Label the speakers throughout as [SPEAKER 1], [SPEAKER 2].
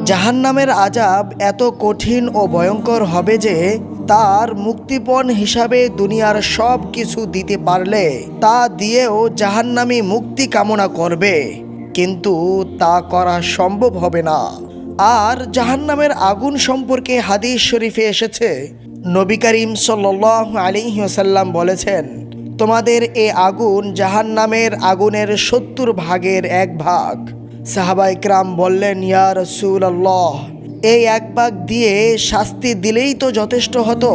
[SPEAKER 1] জাহান্নামের আযাব এত কঠিন ও ভয়ঙ্কর হবে যে তার মুক্তিপণ হিসাবে দুনিয়ার সব কিছু দিতে পারলে তা দিয়েও জাহান্নামী মুক্তি কামনা করবে, কিন্তু তা করা সম্ভব হবে না। আর জাহান্নামের আগুন সম্পর্কে হাদিস শরীফে এসেছে, নবী করিম সাল্লাল্লাহু আলাইহি ওয়াসাল্লাম বলেছেন, তোমাদের এ আগুন জাহান্নামের আগুনের ৭০ ভাগের ১ ভাগ। সাহাবায়ে কেরাম বললেন, ইয়া রাসূলুল্লাহ, এই ১ ভাগ দিয়ে শাস্তি দিলেই তো যথেষ্ট হতো।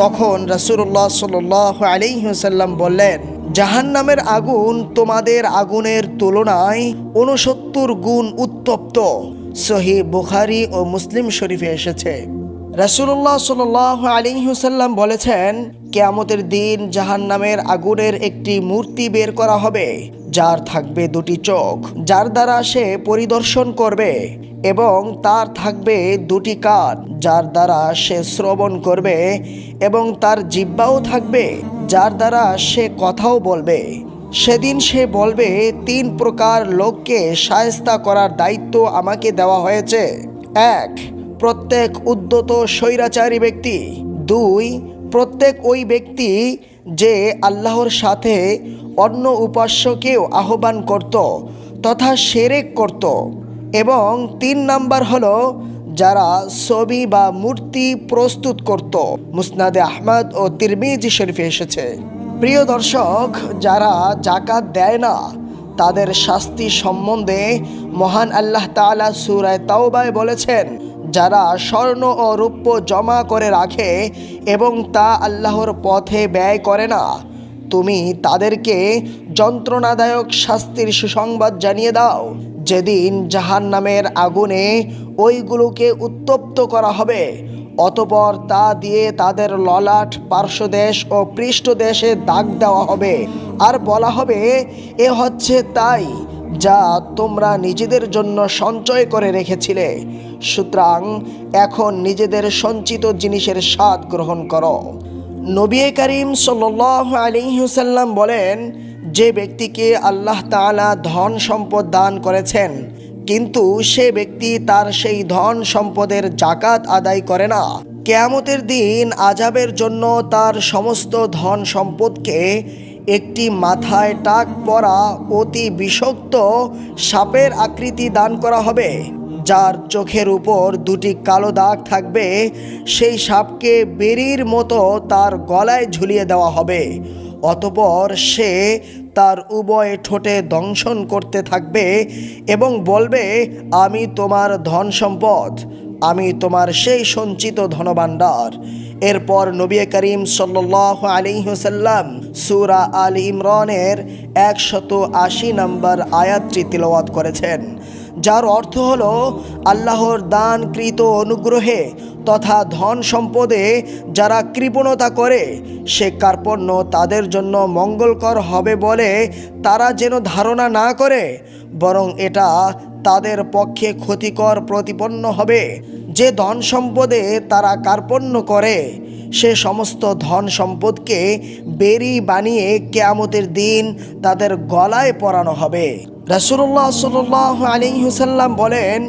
[SPEAKER 1] তখন রাসূলুল্লাহ সাল্লাল্লাহু আলাইহি ওয়াসাল্লাম বললেন, জাহান্নামের আগুন তোমাদের আগুনের তুলনায় ৬৯ গুণ উত্তপ্ত। সহিহ বুখারী ও মুসলিম শরীফে এসেছে। রাসূলুল্লাহ সাল্লাল্লাহু আলাইহি ওয়াসাল্লাম বলেছেন, কিয়ামতের দিন জাহান্নামের আগুনের একটি মূর্তি বের করা হবে, যার থাকবে ২টি চোখ, যার দ্বারা সে পরিদর্শন করবে, এবং তার থাকবে ২টি কান, যার দ্বারা সে শ্রবণ করবে, এবং তার জিহ্বাও থাকবে, যার দ্বারা সে কথাও বলবে। সেদিন সে বলবে, ৩ প্রকার লোককে শায়েস্তা করার দায়িত্ব আমাকে দেওয়া হয়েছে। ১, প্রত্যেক উদ্যত স্বৈরাচারী ব্যক্তি। ২, প্রত্যেক ওই ব্যক্তি যে আল্লাহর সাথে অন্য উপাস্যকেও আহ্বান করত তথা শিরক করত। এবং ৩ নাম্বার হলো যারা ছবি বা মূর্তি প্রস্তুত করত। মুসনাদে আহমদ ও তিরমিজি শরীফে এসেছে। প্রিয় দর্শক, যারা যাকাত দেয় না তাদের শাস্তি সম্বন্ধে মহান আল্লাহ তাআলা সূরা তাওবায় বলেছেন, যারা স্বর্ণ ও রৌপ্য জমা করে রাখে এবং তা আল্লাহর পথে ব্যয় করে না, তুমি তাদেরকে যন্ত্রণাদায়ক শাস্তির সুসংবাদ জানিয়ে দাও, যেদিন জাহান্নামের আগুনে ওইগুলোকে উত্তপ্ত করা হবে। অতঃপর তা দিয়ে তাদের ললাট, পার্শ্বদেশ ও পৃষ্ঠদেশে দাগ দেওয়া হবে, আর বলা হবে, এ হচ্ছে তাই যা তোমরা নিজেদের জন্য সঞ্চয় করে রেখেছিলে, সুতরাং এখন নিজেদের সঞ্চিত জিনিসের স্বাদ গ্রহণ করো। নবী করিম সাল্লাল্লাহু আলাইহি ওয়াসাল্লাম বলেন, যে ব্যক্তিকে আল্লাহ তাআলা ধন সম্পদ দান করেছেন, কিন্তু সে ব্যক্তি তার সেই ধন সম্পদের যাকাত আদায় করে না, কিয়ামতের দিন আযাবের জন্য তার সমস্ত ধন সম্পদকে একটি মাথায় টাক পরা অতি বিষাক্ত সাপের আকৃতি দান করা হবে, যার চোখের উপর 2টি কালো দাগ থাকবে। সেই সাপকে বেরির মতো তার গলায় ঝুলিয়ে দেওয়া হবে। অতঃপর সে তার উভয় ঠোঁটে দংশন করতে থাকবে এবং বলবে, আমি তোমার ধন সম্পদ, আমি তোমার সেই সঞ্চিত ধনভাণ্ডার। এরপর নবী করিম সাল্লাল্লাহু আলাইহি ওয়াসাল্লাম সূরা আল ইমরানের 180 নম্বর আয়াতটি তিলাওয়াত করেছেন, যার অর্থ হলো, আল্লাহর দানকৃত অনুগ্রহে তথা ধন সম্পদে যারা কৃপণতা করে, সে কার্পণ্য তাদের জন্য মঙ্গলকর হবে বলে তারা যেন ধারণা না করে, বরং এটা তাদের পক্ষে ক্ষতিকর প্রতিপন্ন হবে। যে ধন সম্পদে তারা কার্পণ্য করে, সে সমস্ত ধন সম্পদকে বেরি বানিয়ে কিয়ামতের দিন তাদের গলায় পরানো হবে। রাসূলুল্লাহ সাল্লাল্লাহু আলাইহি ওয়াসাল্লাম বলেন,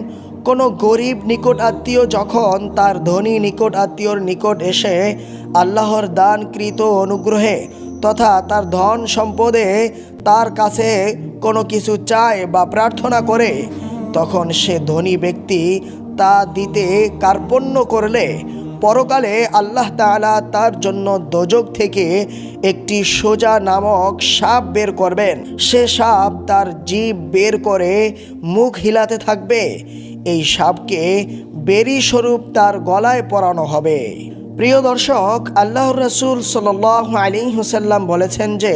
[SPEAKER 1] কোনো গরিব নিকট আত্মীয় যখন তার ধনী নিকট আত্মীয়র নিকট এসে আল্লাহর দানকৃত অনুগ্রহে তথা তার ধন সম্পদে তার কাছে কোনো কিছু চায় বা প্রার্থনা করে, তখন সে ধনী ব্যক্তি তা দিতে কার্পণ্য করলে পরকালে আল্লাহ তাআলা তার জন্য দোজখ থেকে একটি সোজা নামক সাপ বের করবেন। সে সাপ তার জিভ বের করে মুখ হিলাতে থাকবে। এই সাপকে বেরি স্বরূপ তার গলায় পরানো হবে। প্রিয় দর্শক, আল্লাহর রাসূল সাল্লাল্লাহু আলাইহি ওয়াসাল্লাম বলেছেন যে,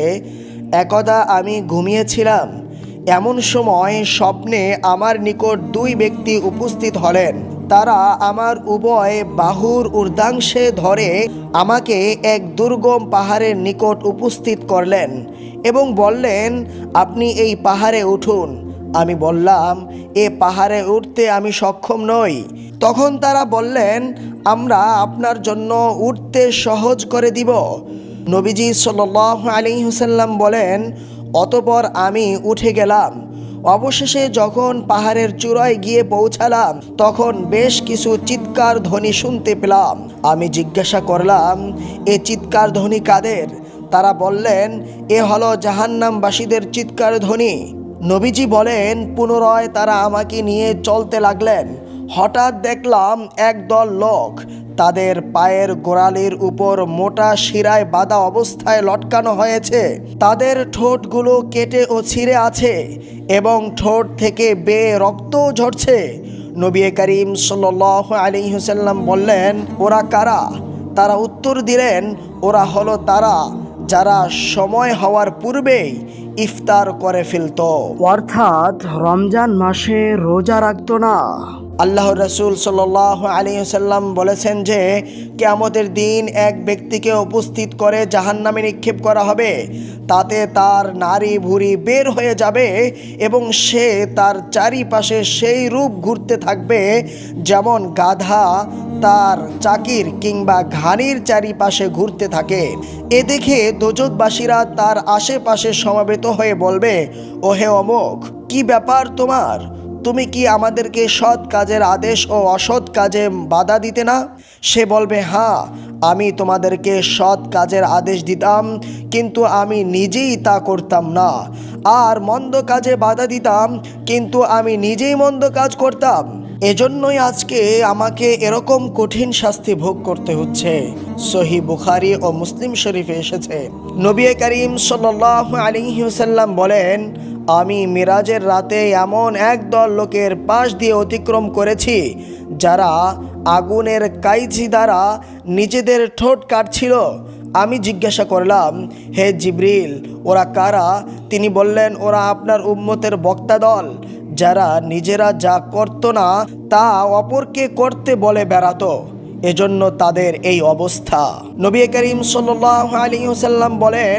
[SPEAKER 1] একদা আমি ঘুমিয়েছিলাম, এমন সময় স্বপ্নে আমার নিকট 2 ব্যক্তি উপস্থিত হলেন। তারা আমার উভয় বাহুর ঊর্ধ্বাংশে ধরে আমাকে এক দুর্গম পাহাড়ের নিকট উপস্থিত করলেন এবং বললেন, আপনি এই পাহাড়ে উঠুন। আমি বললাম, এ পাহাড়ে উঠতে আমি সক্ষম নই। তখন তারা বললেন, আমরা আপনার জন্য উঠতে সহজ করে দিব। নবীজি সাল্লাল্লাহু আলাইহি ওয়াসাল্লাম বলেন, অতঃপর আমি উঠে গেলাম। অবশেষে যখন পাহাড়ের চূড়ায় গিয়ে পৌঁছালাম তখন বেশ কিছু চিৎকার ধ্বনি শুনতে পেলাম। আমি জিজ্ঞাসা করলাম, এ চিৎকার ধ্বনি কাদের? তারা বললেন, এ হলো জাহান্নামবাসীদের চিৎকার ধ্বনি। নবীজি বলেন, পুনরায় তারা আমাকে নিয়ে চলতে লাগলেন। হঠাৎ দেখলাম একদল লোক, তাদের পায়ের গোড়ালির উপর মোটা শিরায় বাঁধা অবস্থায় লটকানো হয়েছে। তাদের ঠোঁটগুলো কেটে ও ছিঁড়ে আছে এবং ঠোঁট থেকে বেয়ে রক্তও ঝরছে। নবী করিম সাল্লাল্লাহু আলাইহি ওয়াসাল্লাম বললেন, ওরা কারা? তারা উত্তর দিলেন, ওরা হলো তারা যারা সময় হওয়ার পূর্বেই ইফতার করে ফেলত, অর্থাৎ রমজান মাসে রোজা রাখত না। আল্লাহর রাসূল সাল্লাল্লাহু আলাইহি ওয়াসাল্লাম বলেছেন যে কিয়ামতের দিন এক ব্যক্তিকে উপস্থিত করে জাহান্নামে নিক্ষেপ করা হবে। তাতে তার নাড়ি ভুঁড়ি বের হয়ে যাবে এবং সে তার চারিপাশে সেই রূপ ঘুরতে থাকবে যেমন গাধা তার চাকির কিংবা ঘানির চারিপাশে ঘুরতে থাকে। এ দেখে দোজখবাসীরা তার আশেপাশে সমাবেত হয়ে বলবে, ওহে অমুক, কি ব্যাপার তোমার? তুমি কি আমাদেরকে সৎ কাজের আদেশ ও অসৎ কাজে বাধা দিতে না? সে বলবে, হ্যাঁ, আমি তোমাদেরকে সৎ কাজের আদেশ দিতাম, কিন্তু আমি নিজেই তা করতাম না, আর মন্দ কাজে বাধা দিতাম, কিন্তু আমি নিজেই মন্দ কাজ করতাম। এজন্যই আজকে আমাকে এরকম কঠিন শাস্তি ভোগ করতে হচ্ছে। সহিহ বুখারী ও মুসলিম শরীফে এসেছে। নবী করিম সাল্লাল্লাহু আলাইহি ওয়াসাল্লাম বলেন, আমি মিরাজের রাতে এমন একদল লোকের পাশ দিয়ে অতিক্রম করেছি যারা আগুনের কাইজি দ্বারা নিজেদের ঠোঁট কাটছিল। আমি জিজ্ঞাসা করলাম, হে জিবরিল, ওরা কারা? তিনি বললেন, ওরা আপনার উম্মতের বক্তা দল, যারা নিজেরা যা করত না তা অপরকে করতে বলে বেড়াতো, এজন্য তাদের এই অবস্থা। নবী করিম সাল্লাল্লাহু আলাইহি ওয়াসাল্লাম বলেন,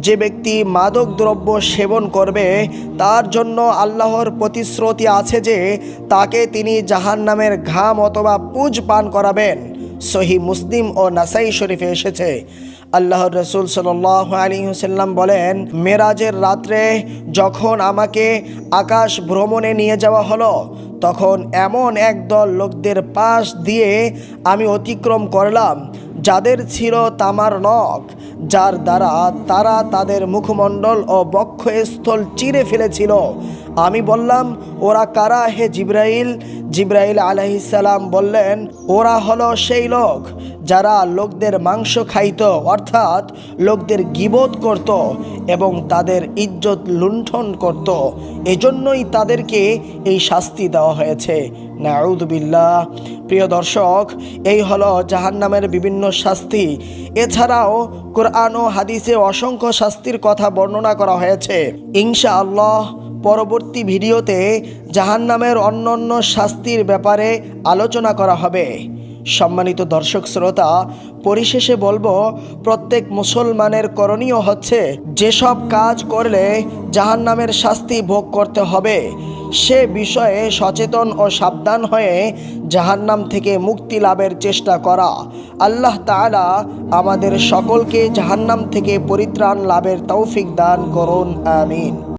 [SPEAKER 1] যে ব্যক্তি মাদক দ্রব্য সেবন করবে তার জন্য আল্লাহর প্রতিশ্রুতি আছে যে তাকে তিনি জাহান্নামের ঘাম অথবা পুঁজ পান করাবেন। সহিহ মুসলিম ও নাসাই শরীফে এসেছে। আল্লাহর রাসূল সাল্লাল্লাহু আলাইহি ওয়াসাল্লাম বলেন, মেরাজের রাত্রে যখন আমাকে আকাশ ভ্রমণে নিয়ে যাওয়া হলো তখন এমন একদল লোকদের পাশ দিয়ে আমি অতিক্রম করলাম যাদের ছিল তামার নখ, যার দ্বারা তারা তাদের মুখমণ্ডল ও বক্ষস্থল চিরে ফেলেছিল। আমি বললাম, ওরা কারা হে জিবরাইল? জিবরাইল আলাইহিস সালাম বললেন, ওরা হলো সেই লোক যারা লোকদের মাংস খাইত, অর্থাৎ লোকদের গীবত করত এবং তাদের ইজ্জত লুণ্ঠন করত। এজন্যই তাদেরকে এই শাস্তি দেওয়া হয়েছে। নাউযু বিল্লাহ। প্রিয় দর্শক, এই হলো জাহান্নামের বিভিন্ন শাস্তি। এছাড়াও কোরআন ও হাদিসে অসংখ্য শাস্তির কথা বর্ণনা করা হয়েছে। ইনশাআল্লাহ পরবর্তী ভিডিওতে জাহান্নামের অন্যান্য শাস্তির ব্যাপারে আলোচনা করা হবে। সম্মানিত দর্শক শ্রোতা, পরিশেষে বলবো, প্রত্যেক মুসলমানের করণীয় হচ্ছে যেসব কাজ করলে জাহান্নামের শাস্তি ভোগ করতে হবে সে বিষয়ে সচেতন ও সাবধান হয়ে জাহান্নাম থেকে মুক্তি লাভের চেষ্টা করা। আল্লাহ তাআলা আমাদের সকলকে জাহান্নাম থেকে পরিত্রাণ লাভের তৌফিক দান করুন। আমিন।